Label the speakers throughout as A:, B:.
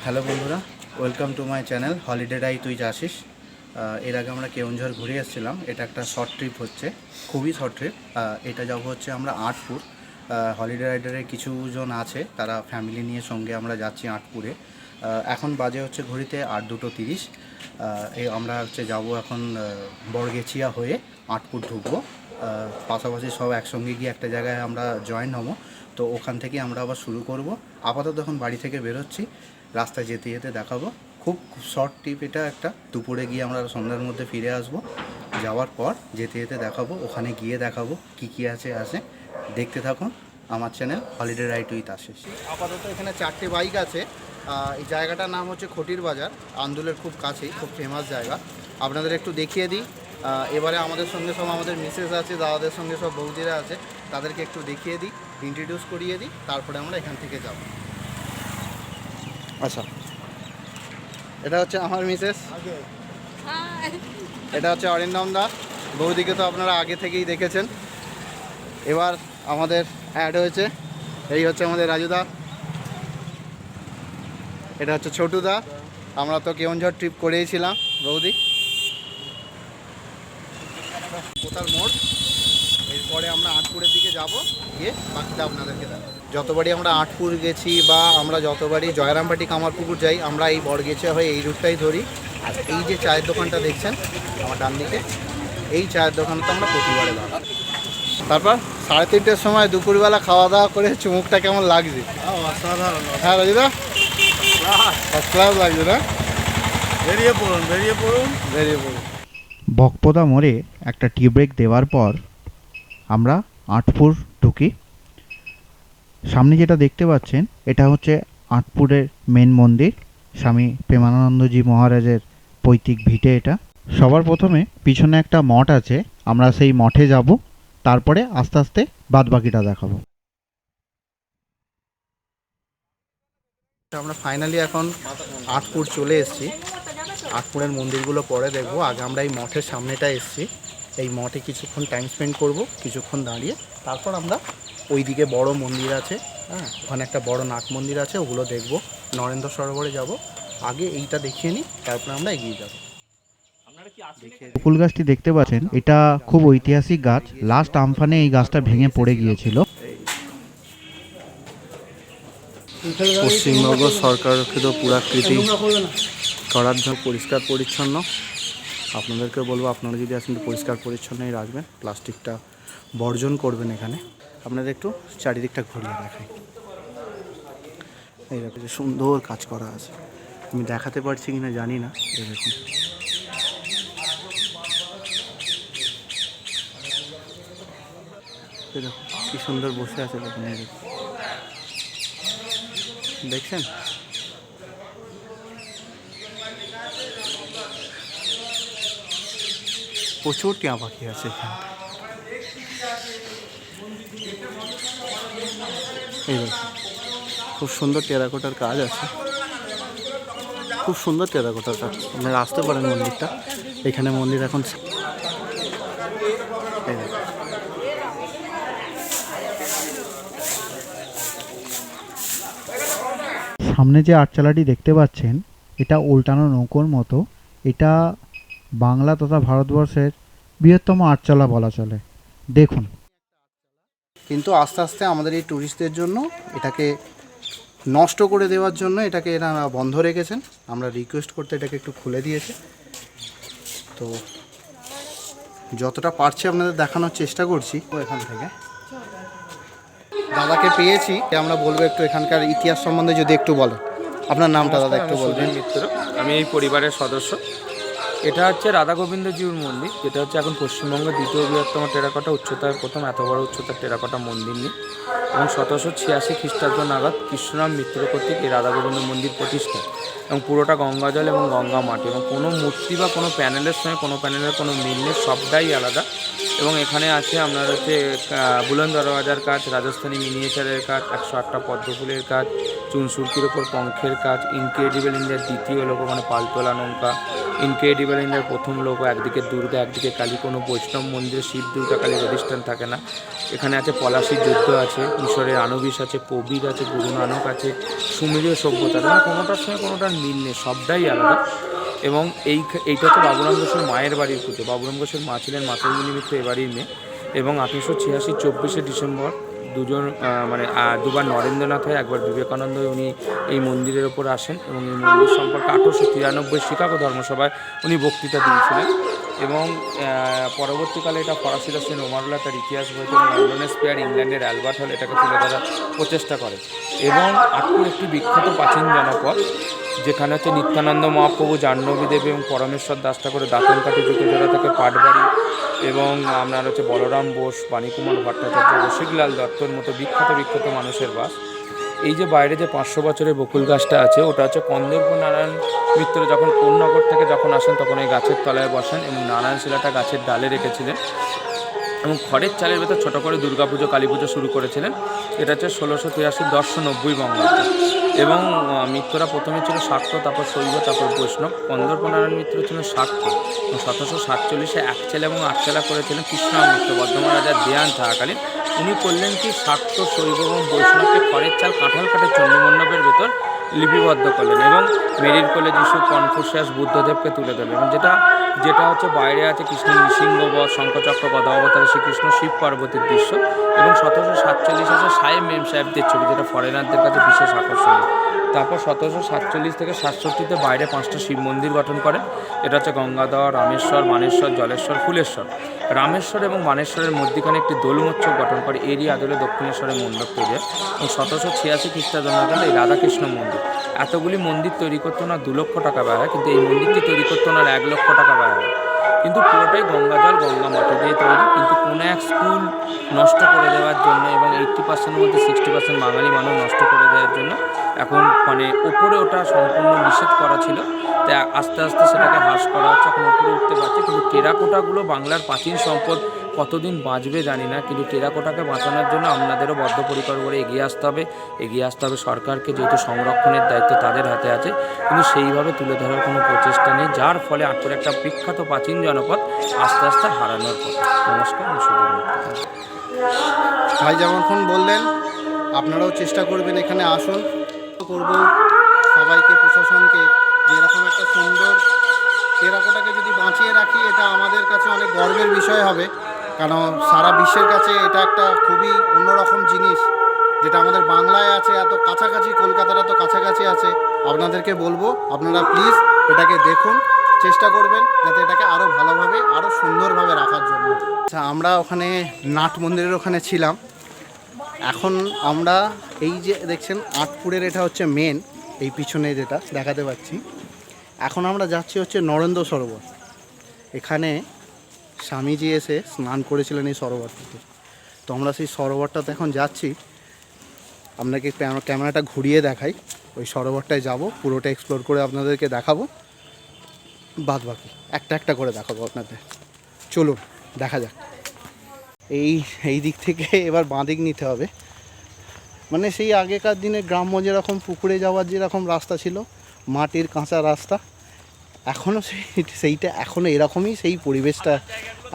A: Hello বন্ধুরা, welcome to my channel holiday রাই তুই যাসিস। এর আগে আমরা কেওনঝড় ঘুরে এসেছিলাম। এটা একটা শর্ট ট্রিপ হচ্ছে, খুবই শর্ট ট্রিপ। এটা যাবো হচ্ছে আমরা আটপুর। হলিডে রাইডারের কিছুজন আছে, তারা ফ্যামিলি নিয়ে সঙ্গে আমরা যাচ্ছি আটপুরে। এখন বাজে হচ্ছে ঘড়িতে 8:30। আমরা হচ্ছে যাবো এখন বড়গেছিয়া হয়ে আটপুর ঢুকবো। পাশাপাশি সব একসঙ্গে গিয়ে একটা জায়গায় আমরা জয়েন হবো। তো ওখান থেকে আমরা আবার শুরু করব। আপাতত এখন বাড়ি থেকে বেরোচ্ছি, রাস্তায় যেতে যেতে দেখাবো। খুব শর্ট ট্রিপ এটা একটা, দুপুরে গিয়ে আমরা সন্ধ্যার মধ্যে ফিরে আসব। যাওয়ার পর যেতে যেতে দেখাবো, ওখানে গিয়ে দেখাবো কী কী আছে। দেখতে থাকুন আমার channel holiday ride with Ashish. আপাতত এখানে 4টে বাইক আছে। এই জায়গাটার নাম হচ্ছে খটির বাজার, আন্দুলের খুব কাছেই, খুব ফেমাস জায়গা। আপনাদের একটু দেখিয়ে দিই। এবারে আমাদের সঙ্গে সব আমাদের মিসেস আছে, দাদাদের সঙ্গে সব বৌদিরা আছে, তাদেরকে একটু দেখিয়ে দিই, ইন্ট্রোডিউস করিয়ে দিই, তারপরে আমরা এখান থেকে যাব। আচ্ছা, এটা হচ্ছে আমার মিসেস, এটা হচ্ছে অরিন্দম দা। বৌদিকে তো আপনারা আগে থেকেই দেখেছেন। এবার আমাদের অ্যাড হয়েছে, এই হচ্ছে আমাদের রাজুদা, এটা হচ্ছে ছোটুদা। আমরা তো কেওনঝড় ট্রিপ করেইছিলাম বৌদি। কোথার মোড়, এরপরে আমরা আটপুরের দিকে যাব, গিয়ে বাকিটা আপনাদেরকে দেখাবো। যতবারই আমরা আটপুর গেছি বা আমরা যতবারই জয়রামবাটি কামারপুকুর যাই, আমরা এই বড়গেছিয়া হয়ে এই রুটটাই ধরি। আর এই যে চায়ের দোকানটা দেখছেন আমার ডান দিকে, এই চায়ের দোকানটা আমরা প্রতিবারে দাঁড়াই। তারপর 3:30টার সময় দুপুরবেলা খাওয়া দাওয়া করে চুমুকটা কেমন লাগছে? হ্যাঁ রাজুদা, ফার্স্ট ক্লাস লাগছে না? বেরিয়ে পড়ুন।
B: বকপদা মোড়ে একটা টি ব্রেক দেওয়ার পর আমরা আটপুর ঢুকি। সামনে যেটা দেখতে পাচ্ছেন এটা হচ্ছে আটপুরের মেন মন্দির, স্বামী প্রেমানন্দজি মহারাজের পৈতৃক ভিটে এটা। সবার প্রথমে পিছনে একটা মঠ আছে, আমরা সেই মঠে যাব, তারপরে আস্তে আস্তে বাদবাকিটা দেখাবো।
A: আমরা ফাইনালি এখন আটপুর চলে এসেছি। আটপুরের মন্দিরগুলো পরে দেখবো, আগে আমরা এই মঠের সামনেটা এসেছি। এই মঠে কিছুক্ষণ টাইম স্পেন্ড করব, কিছুক্ষণ দাঁড়িয়ে তারপর আমরা ওইদিকে বড় মন্দির আছে, হ্যাঁ ওখানে একটা বড় নাট মন্দির আছে, ওগুলো দেখব। নরেন্দ্র সরোবরে যাব, আগে এইটা দেখিয়ে নিই, তারপরে আমরা এগিয়ে যাব।
B: ফুল গাছটি দেখতে পাচ্ছেন, এটা খুব ঐতিহাসিক গাছ। লাস্ট আমফানে এই গাছটা ভেঙে পড়ে গিয়েছিল।
A: পশ্চিমবঙ্গ সরকারকৃত পুরাকৃতি করার জন্য পরিষ্কার পরিচ্ছন্ন। আপনাদেরকে বলবো, আপনারা যদি আসেন পরিষ্কার পরিচ্ছন্নই রাখবেন, প্লাস্টিকটা বর্জন করবেন। এখানে আপনাদের একটু চারিদিকটা ঘুরিয়ে দেখাই। এই দেখুন সুন্দর কাজ করা আছে, আমি দেখাতে পারছি কিনা জানি না। এই দেখুন, এই দেখুন কি সুন্দর বসে আছে, দেখুন এই দেখুন, দেখছেন? প্রচুর টিয়া পাখি আছে এখানে। এই দেখুন খুব সুন্দর টেরাকোটার কাজ আছে, খুব সুন্দর টেরাকোটার কাজ। আপনারা আসতে পারেন মন্দিরটা, এখানে মন্দির এখন।
B: সামনে যে আটচালাটি দেখতে পাচ্ছেন, এটা উল্টানো নৌকোর মতো। এটা বাংলা তথা ভারতবর্ষের বৃহত্তম আটচালা বলা চলে। দেখুন,
A: কিন্তু আস্তে আস্তে আমাদের এই ট্যুরিস্টদের জন্য এটাকে নষ্ট করে দেওয়ার জন্য এটাকে এরা বন্ধ রেখেছেন। আমরা রিকোয়েস্ট করতে এটাকে একটু খুলে দিয়েছে। তো যতটা পারছি আপনাদের দেখানোর চেষ্টা করছি। এখান থেকে দাদাকে পেয়েছি, আমরা বলবো একটু এখানকার ইতিহাস সম্বন্ধে যদি একটু বলেন। আপনার নামটা দাদা একটু বলবেন?
C: মিত্র, আমি এই পরিবারের সদস্য। এটা হচ্ছে রাধা গোবিন্দজিউর মন্দির, যেটা হচ্ছে এখন পশ্চিমবঙ্গের দ্বিতীয় বৃহত্তম টেরাকোটা উচ্চতায় প্রথম এত বড় উচ্চতার টেরাকোটা মন্দির নেই। এবং 1786 খ্রিস্টাব্দ নাগাদ কৃষ্ণরাম মিত্র কর্তৃক এই রাধা গোবিন্দ মন্দির প্রতিষ্ঠা, এবং পুরোটা গঙ্গা জল এবং গঙ্গা মাটি, এবং কোনো মূর্তি বা কোনো প্যানেলের সঙ্গে কোনো প্যানেলের কোনো মিল নেই, সবটাই আলাদা। এবং এখানে আছে আপনার হচ্ছে বুলন দরওয়াজার কাজ, রাজস্থানী মিনিয়েচারের কাজ, 108টা পদ্ম ফুলের কাজ, চুনসুরকির ওপর পঙ্খের কাজ, ইনক্রেডিবল ইন্ডিয়ার দ্বিতীয় লোগো মানে পালতোলা নৌকা, ইনক্রেডিবল ইন্ডিয়ার প্রথম লোগো, একদিকে দুর্গা একদিকে কালী, কোনো বৈষ্ণব মন্দিরে শিব দুর্গা কালী রেজিস্ট্যান্ট থাকে না। এখানে আছে পলাশির যুদ্ধ আছে, মিশরের আনুবিস আছে, প্রবীর আছে, গুরু নানক আছে, সুমেরীয় সভ্যতা, মানে কোনোটার সঙ্গে কোনোটার মিল নেই, সবটাই আলাদা। এবং এইটা হচ্ছে বাবুরাম ঘোষের মায়ের বাড়ির পুজো। বাবুরাম ঘোষের মা ছিলেন মাতঙ্গিনী মিত্র এ বাড়ির মেয়ে, এবং 1886 24শে ডিসেম্বর দুবার নরেন্দ্রনাথ হয়, একবার বিবেকানন্দ উনি এই মন্দিরের ওপর আসেন এবং এই মন্দির সম্পর্কে 1893 শিকাগো ধর্মসভায় উনি বক্তৃতা দিয়েছিলেন। এবং পরবর্তীকালে এটা ফরাসি দর্শন ওমারুল্লাহ তার ইতিহাস বইতে লন্ডনের স্কয়ার, ইংল্যান্ডের অ্যালবার্ট হল এটাকে তুলে ধরার প্রচেষ্টা করে। এবং আটপুর একটি বিখ্যাত প্রাচীন জনপদ, যেখানে হচ্ছে নিত্যানন্দ মহাপ্রভু, জাহ্নবী দেবী এবং পরমেশ্বর দাস ঠাকুরের দাঁতন কাঠি জুতো জোড়া থেকে পাটবাড়ি, এবং আপনার হচ্ছে বলরাম বোস, বাণীকুমার ভট্টাচার্য, রসিকলাল দত্তর মতো বিখ্যাত মানুষের বাস। এই যে বাইরে যে 500 বছরের বকুল গাছটা আছে, ওটা হচ্ছে কন্দর্প নারায়ণ মিত্র যখন কোন্নগর থেকে যখন আসেন তখন এই গাছের তলায় বসেন এবং নারায়ণ শিলাটা গাছের ডালে রেখেছিলেন এবং খড়ের চালের ভেতর ছোটো করে দুর্গাপুজো কালী পুজো শুরু করেছিলেন। এটা হচ্ছে 1683 1090 বঙ্গাব্দ। এবং মিত্ররা প্রথমে ছিল শাক্ত, তারপর শৈব, তারপর বৈষ্ণব। কন্দর্পনারায়ণ মিত্র ছিলেন শাক্ত এবং 1747 এক ছেলে এবং 8 ছেলা করেছিলেন কৃষ্ণরাম মিত্র বর্ধমান রাজার দেয়ান থাকাকালীন। উনি করলেন কি, শাক্ত, শৈব এবং বৈষ্ণবকে খড়ের চাল কাঁঠাল কাঠের চণ্ডীমণ্ডপের ভেতর লিপিবদ্ধ করলেন এবং মেরির কোলে যিশু, কনফুসিয়াস, বুদ্ধদেবকে তুলে দেবেন। এবং যেটা হচ্ছে বাইরে আছে কৃষ্ণের নৃসিংহবধ, শঙ্খচক্র, গদা অবতারে শ্রীকৃষ্ণ, শিব পার্বতীর দৃশ্য। এবং 1747 আছে সাহেব মেম সাহেবদের ছবি, যেটা ফরেনারদের কাছে বিশেষ আকর্ষণীয়। তারপর 1747 থেকে 67-তে বাইরে 5টা শিব মন্দির গঠন করেন। এটা হচ্ছে গঙ্গাধর, রামেশ্বর, মানেশ্বর, জলেশ্বর, ফুলেশ্বর। রামেশ্বর এবং মানেশ্বরের মধ্যখানে একটি দোলমোচ্ছব গঠন করে এরই আদলে দক্ষিণেশ্বরের মণ্ডপ তৈরি হয়। এবং 1786 খ্রিস্টাব্দে এই রাধাকৃষ্ণ মন্দির। এতগুলি মন্দির তৈরি করতে না 2 লক্ষ টাকা ব্যয় হয়, কিন্তু এই মন্দিরটি তৈরি করতে না 1 লক্ষ টাকা ব্যয় হয়। কিন্তু পুরোটাই গঙ্গা জল, গঙ্গা মাটি দিয়ে তৈরি। কিন্তু কোনো এক স্কুল নষ্ট করে দেওয়ার জন্য এবং 80%-এর মধ্যে 60% বাঙালি মানুষ নষ্ট করে দেওয়ার জন্য এখন ওপরে ওটা সম্পূর্ণ নিষেধ করা ছিল, তাই আস্তে আস্তে সেটাকে হ্রাস করা হচ্ছে, এখন ওপরে উঠতে পারছে। কিন্তু টেরাকোটাগুলো বাংলার প্রাচীন সম্পদ, কতদিন বাঁচবে জানি না, কিন্তু টেরাকোটাকে বাঁচানোর জন্য আপনাদেরও বদ্ধপরিকর করে এগিয়ে আসতে হবে সরকারকে, যেহেতু সংরক্ষণের দায়িত্ব তাদের হাতে আছে। কিন্তু সেইভাবে তুলে ধরার কোনো প্রচেষ্টা নেই, যার ফলে আটপুর একটা বিখ্যাত প্রাচীন জনপদ আস্তে আস্তে হারানোর পথে। নমস্কার, আমি সুধীর মিত্র।
A: ভাই যেমন বললেন, আপনারাও চেষ্টা করবেন, এখানে আসুন। করব সবাইকে, প্রশাসনকে, যে এরকম একটা সুন্দর টেরাকোটাকে যদি বাঁচিয়ে রাখি, এটা আমাদের কাছে অনেক গর্বের বিষয় হবে। কারণ সারা বিশ্বের কাছে এটা একটা খুবই অন্যরকম জিনিস, যেটা আমাদের বাংলায় আছে, এত কাছাকাছি, কলকাতার এত কাছাকাছি আছে। আপনাদেরকে বলবো, আপনারা প্লিজ এটাকে দেখুন, চেষ্টা করবেন যাতে এটাকে আরও ভালোভাবে, আরও সুন্দরভাবে রাখার জন্য। আচ্ছা, আমরা ওখানে নাট মন্দিরের ওখানে ছিলাম। এখন আমরা এই যে দেখছেন আটপুরের, এটা হচ্ছে মেন, এই পিছনে যেটা দেখাতে পাচ্ছি। এখন আমরা যাচ্ছি হচ্ছে নরেন্দ্র সরোবর। এখানে স্বামীজি এসে স্নান করেছিলেন এই সরোবরটাতে। তো আমরা সেই সরোবরটাতে এখন যাচ্ছি। আপনাকে ক্যামেরাটা ঘুরিয়ে দেখাই, ওই সরোবরটায় যাব, পুরোটা এক্সপ্লোর করে আপনাদেরকে দেখাবো, বাদ বাকি একটা করে দেখাবো আপনাদের। চলুন দেখা যাক। এই দিক থেকে এবার বাঁ দিক নিতে হবে, মানে সেই আগেকার দিনে গ্রাম্য যেরকম পুকুরে যাওয়ার যেরকম রাস্তা ছিল, মাটির কাঁচা রাস্তা, এখনও সেইটা এখনও এরকমই সেই পরিবেশটা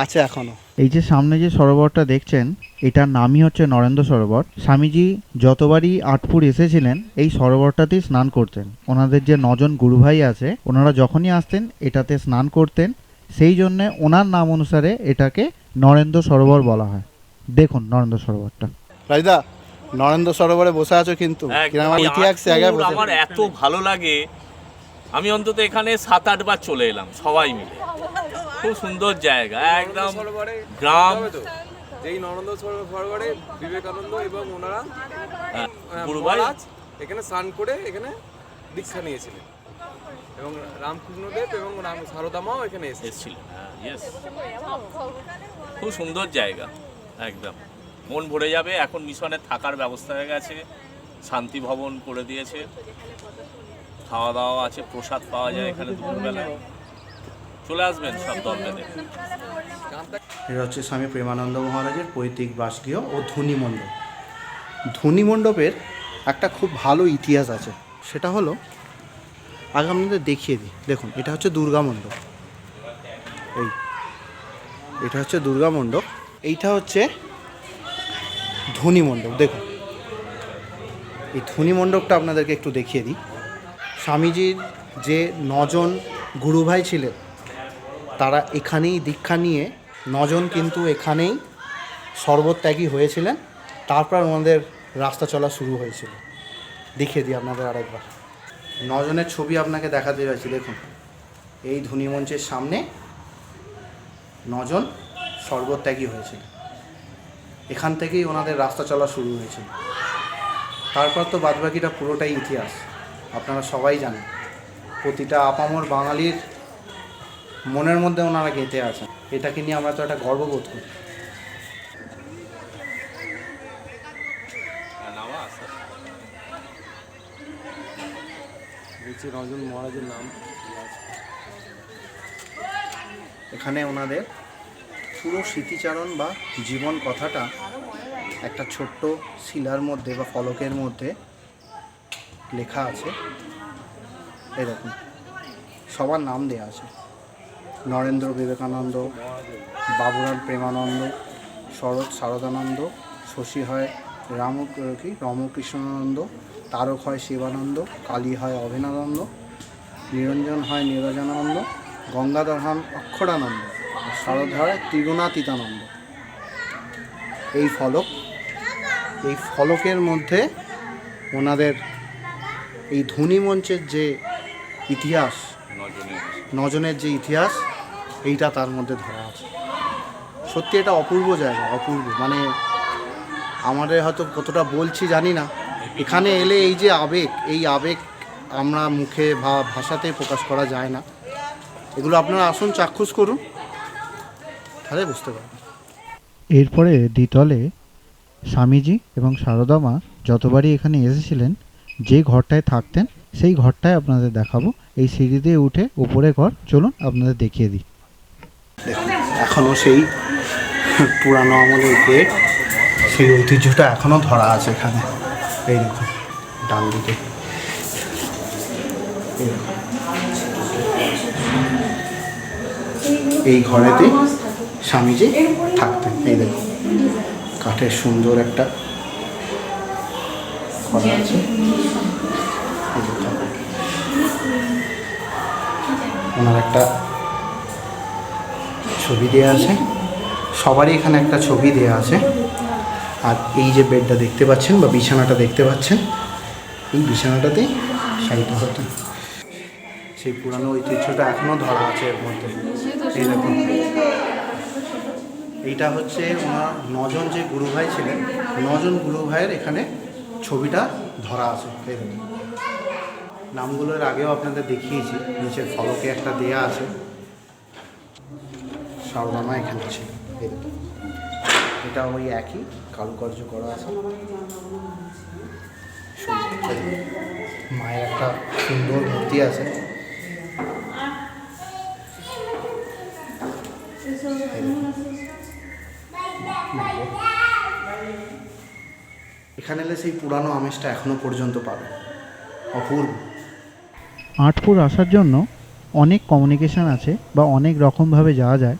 A: আছে এখনও।
B: এই যে সামনে যে সরোবরটা দেখছেন, এটার নামই হচ্ছে নরেন্দ্র সরোবর। স্বামীজি যতবারই আটপুর এসেছিলেন এই সরোবরটাতেই স্নান করতেন। ওনাদের যে 9 জন গুরুভাই আছে, ওনারা যখনই আসতেন এটাতে স্নান করতেন, সেই জন্যে ওনার নাম অনুসারে এটাকে নরেন্দ্র সরোবর বলা হয়। দেখুন নরেন্দ্র সরোবরটা।
A: রাজদা, নরেন্দ্র সরোবরে বসে আছো, কিন্তু ইতিহাস জায়গায়
D: আমার এত ভালো লাগে, আমি অন্তত এখানে 7-8 বার চলে এলাম সবাই মিলে। খুব সুন্দর জায়গা, একদম গ্রাম।
E: যেই নরেন্দ্র সরোবরে বিবেকানন্দ এবং ওনারা
D: গুরুভাই
E: এখানে স্নান করে এখানে দীক্ষা নিয়েছিলেন, এবং রামকৃষ্ণদেব এবং সারদামাও এখানে এসেছিলেন।
D: খুব সুন্দর জায়গা, একদম মন ভরে যাবে। এখন মিশনের থাকার ব্যবস্থা হয়ে গেছে, শান্তি ভবন করে দিয়েছে, খাওয়া দাওয়া আছে, প্রসাদ পাওয়া যায় এখানে দুপুরবেলায়। চলে আসবেন সব দলবেঁধে।
A: এটা হচ্ছে স্বামী প্রেমানন্দ মহারাজের পৈতৃক বাসগৃহ ও ধ্বনি মণ্ডপ। ধ্বনি মণ্ডপের একটা খুব ভালো ইতিহাস আছে। সেটা হলো, আগে আপনাদের দেখিয়ে দিই। দেখুন, এটা হচ্ছে দুর্গা মণ্ডপ। এটা হচ্ছে দুর্গা মণ্ডপ, এইটা হচ্ছে ধনী মণ্ডপ। দেখুন, এই ধনী মণ্ডপটা আপনাদেরকে একটু দেখিয়ে দিই। স্বামীজির যে 9 জন গুরু ভাই ছিলেন, তারা এখানেই দীক্ষা নিয়ে 9 জন কিন্তু এখানেই সর্বত্যাগী হয়েছিলেন। তারপর ওনাদের রাস্তা চলা শুরু হয়েছিল। দেখিয়ে দিই আপনাদের আরেকবার। 9 জনের ছবি আপনাকে দেখাতে যাচ্ছি। দেখুন, এই ধনী মঞ্চের সামনে 9 জন সর্বত্যাগী হয়েছিল। এখান থেকেই ওনাদের রাস্তা চলা শুরু হয়েছিল। তারপর তো বাদবাকিটা পুরোটাই ইতিহাস, আপনারা সবাই জানেন। প্রতিটা আপামর বাঙালির মনের মধ্যে ওনারা গেঁথে আছেন। এটাকে নিয়ে আমরা তো একটা গর্ববোধ করি।
E: রঞ্জন মহারাজের নাম
A: এখানে ওনাদের পুরো স্মৃতিচারণ বা জীবন কথাটা একটা ছোট্ট শিলার মধ্যে বা ফলকের মধ্যে লেখা আছে। এরকম সবার নাম দেওয়া আছে: নরেন্দ্র বিবেকানন্দ, বাবুরাম প্রেমানন্দ, শরৎ শারদানন্দ, শশী হয় রমকৃষ্ণানন্দ, তারক হয় শিবানন্দ, কালী হয় অভিনানন্দ, নিরঞ্জন হয় নিরঞ্জনানন্দ, গঙ্গাধর হন অক্ষরানন্দ, শারদ হয় ত্রিগুণাতীতানন্দ। এই ফলকের মধ্যে ওনাদের এই ধনী মঞ্চের যে ইতিহাস, 9 জনের যে ইতিহাস, এইটা তার মধ্যে ধরা আছে। সত্যি এটা অপূর্ব জায়গা, অপূর্ব। মানে আমাদের হয়তো কতটা বলছি জানি না, এখানে এলে এই যে আবেগ, এই আবেগ আমরা মুখে বা ভাষাতে প্রকাশ করা যায় না। এগুলো আপনারা আসুন, চাক্ষুষ করুন, তাহলে বুঝতে পারবেন।
B: এরপরে দ্বিতলে স্বামীজি এবং সারদা মা যতবারই এখানে এসেছিলেন, যে ঘরটায় থাকতেন সেই ঘরটায় আপনাদের দেখাবো। এই সিঁড়ি দিয়ে উঠে উপরে ঘর, চলুন আপনাদের দেখিয়ে দিই।
A: দেখুন, এখনও সেই পুরানো আমলের গেট, সেই ঐতিহ্যটা এখনও ধরা আছে এখানে। এই দেখুন ডান দিকে, এই ঘরেতে স্বামীজি থাকতেন। এই দেখুন, কাঠের সুন্দর একটা ঘর আছে। ওনার একটা ছবি দেওয়া আছে, সবারই এখানে একটা ছবি দেওয়া আছে। আর এই যে বেডটা দেখতে পাচ্ছেন বা বিছানাটা দেখতে পাচ্ছেন, এই বিছানাটাতে শায়িত হতেন। সেই পুরানো ঐতিহ্যটা এখনও ধরা আছে এর মধ্যে। এই দেখুন, এইটা হচ্ছে ওনার 9 জন যে গুরু ভাই ছিলেন, 9 জন গুরু ভাইয়ের এখানে ছবিটা ধরা আছে। এই দেখুন, নামগুলোর আগেও আপনাদের দেখিয়েছি, নিচের ফলকে একটা দেয়া আছে। সারদামা এখানে ছিল। এই দেখুন, এটা ওই একই কারুকার্য করা আছে। মায়ের একটা সুন্দর মূর্তি আছে। এখানে এলে সেই পুরানো আমেজটা এখনো পর্যন্ত পাবে, অপূর্ব।
B: আটপুর আসার জন্য অনেক কমিউনিকেশান আছে বা অনেক রকমভাবে যাওয়া যায়।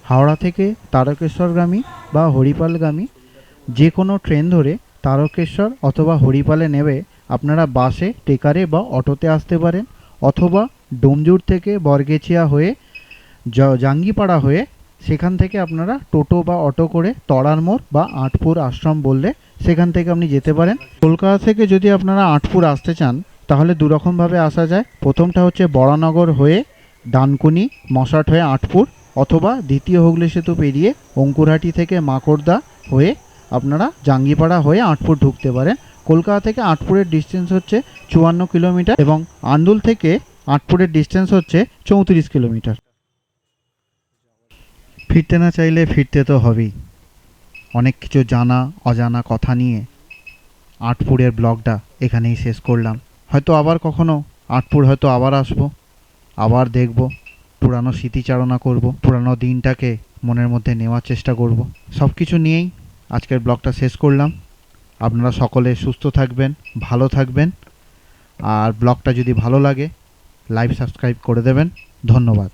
B: হাওড়া থেকে তারকেশ্বরগামী বা হরিপালগামী যে কোনো ট্রেন ধরে তারকেশ্বর অথবা হরিপালে নেবে আপনারা বাসে, টেকারে বা অটোতে আসতে পারেন, অথবা ডোমজুর থেকে বরগেছিয়া হয়ে জাঙ্গিপাড়া হয়ে সেখান থেকে আপনারা টোটো বা অটো করে তড়ার মোড় বা আটপুর আশ্রম বললে সেখান থেকে আপনি যেতে পারেন। কলকাতা থেকে যদি আপনারা আটপুর আসতে চান তাহলে দুরকমভাবে আসা যায়। প্রথমটা হচ্ছে বড়ানগর হয়ে ডানকুনি মশাট হয়ে আটপুর, অথবা দ্বিতীয় হুগলি সেতু পেরিয়ে অঙ্কুরহাটি থেকে মাকড়দা হয়ে আপনারা জাঙ্গিপাড়া হয়ে আটপুর ঢুকতে পারেন। কলকাতা থেকে আটপুরের ডিস্টেন্স হচ্ছে 54 কিলোমিটার এবং আন্দুল থেকে আটপুরের ডিস্টেন্স হচ্ছে 34 কিলোমিটার। ফিরতে না চাইলে ফিরতে তো হবেই। অনেক কিছু জানা অজানা কথা নিয়ে আটপুরের ব্লগটা এখানেই শেষ করলাম। হয়তো আবার কখনো আটপুর হয়তো আবার আসবো, আবার দেখব, পুরানো স্মৃতিচারণা করব, পুরানো দিনটাকে মনের মধ্যে নেওয়ার চেষ্টা করব। সব কিছু নিয়েই আজকের ব্লগটা শেষ করলাম। আপনারা সকলে সুস্থ থাকবেন, ভালো থাকবেন। আর ব্লগটা যদি ভালো লাগে লাইক সাবস্ক্রাইব করে দেবেন। ধন্যবাদ।